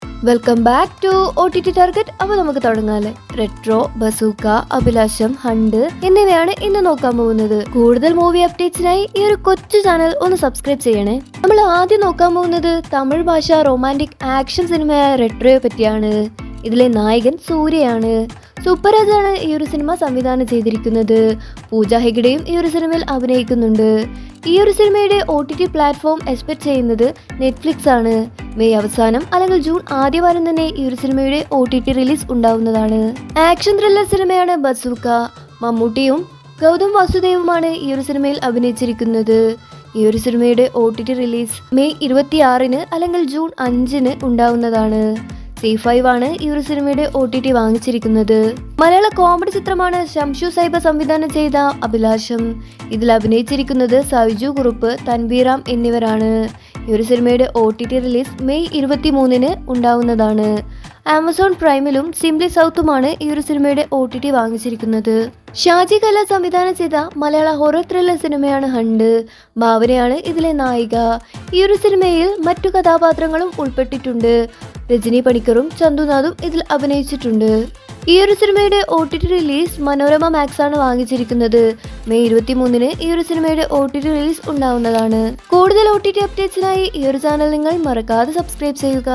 Welcome back to OTT target. അപ്പോൾ നമുക്ക് തുടങ്ങാല്ലേ. റെട്രോ, ബസൂക്ക, അഭിലാഷം, ഹണ്ട് എന്നിവയാണ് ഇന്ന് നോക്കാൻ പോകുന്നത്. കൂടുതൽ മൂവി അപ്ഡേറ്റ്സിനായി ഈ ഒരു കൊച്ചു ചാനൽ ഒന്ന് സബ്സ്ക്രൈബ് ചെയ്യണേ. നമ്മൾ ആദ്യം നോക്കാൻ പോകുന്നത് തമിഴ് ഭാഷ റൊമാൻറ്റിക് ആക്ഷൻ സിനിമയായ റെട്രോയെ പറ്റിയാണ്. ഇതിലെ നായകൻ സൂര്യയാണ്. സൂപ്പർരാജാണ് ഈ ഒരു സിനിമ സംവിധാനം ചെയ്തിരിക്കുന്നത്. പൂജ ഹെഗ്ഡെയും ഈ ഒരു സിനിമയിൽ അഭിനയിക്കുന്നുണ്ട്. ഈ ഒരു സിനിമയുടെ OTT പ്ലാറ്റ്ഫോം എക്സ്പെക്ട് ചെയ്യുന്നത് നെറ്റ്ഫ്ലിക്സ് ആണ്. മെയ് അവസാനം അല്ലെങ്കിൽ ജൂൺ ആദ്യവാരം തന്നെ ഈ ഒരു സിനിമയുടെ OTT റിലീസ് ഉണ്ടാവുന്നതാണ്. ആക്ഷൻ ത്രില്ലർ സിനിമയാണ് ബസൂക്ക. മമ്മൂട്ടിയും ഗൗതം വാസുദേവുമാണ് ഈ ഒരു സിനിമയിൽ അഭിനയിച്ചിരിക്കുന്നത്. ഈ ഒരു സിനിമയുടെ OTT റിലീസ് മെയ് 26 അല്ലെങ്കിൽ ജൂൺ 5 ഉണ്ടാവുന്നതാണ്. C5 ആണ് ഈ ഒരു സിനിമയുടെ OTT വാങ്ങിച്ചിരിക്കുന്നത്. മലയാള കോമഡി ചിത്രമാണ് ഷംഷു സൈബ സംവിധാനം ചെയ്ത അഭിലാഷം. ഇതിൽ അഭിനയിച്ചിരിക്കുന്നത് സൈജു കുറുപ്പ്, തൻവീറാം എന്നിവരാണ്. ഈ ഒരു സിനിമയുടെ OTT റിലീസ് മെയ് 23 ഉണ്ടാവുന്നതാണ്. ആമസോൺ പ്രൈമിലും സിംപ്ലി സൗത്തുമാണ് ഈ ഒരു സിനിമയുടെ OTT വാങ്ങിച്ചിരിക്കുന്നത്. ഷാജി കല സംവിധാനം ചെയ്ത മലയാള ഹൊറർ ത്രില്ലർ സിനിമയാണ് ഹണ്ട്. ഭാവനയാണ് ഇതിലെ നായിക. ഈ ഒരു സിനിമയിൽ മറ്റു കഥാപാത്രങ്ങളും ഉൾപ്പെട്ടിട്ടുണ്ട്. രജനി പണിക്കറും ചന്തുനാഥും ഇതിൽ അഭിനയിച്ചിട്ടുണ്ട്. ഈ ഒരു സിനിമയുടെ OTT റിലീസ് മനോരമ മാക്സ് ആണ് വാങ്ങിച്ചിരിക്കുന്നത്. മെയ് 23 ഈ ഒരു സിനിമയുടെ OTT റിലീസ് ഉണ്ടാവുന്നതാണ്. കൂടുതൽ OTT അപ്ഡേറ്റ്സിനായി ഈ ഒരു ചാനൽ നിങ്ങൾ മറക്കാതെ സബ്സ്ക്രൈബ് ചെയ്യുക.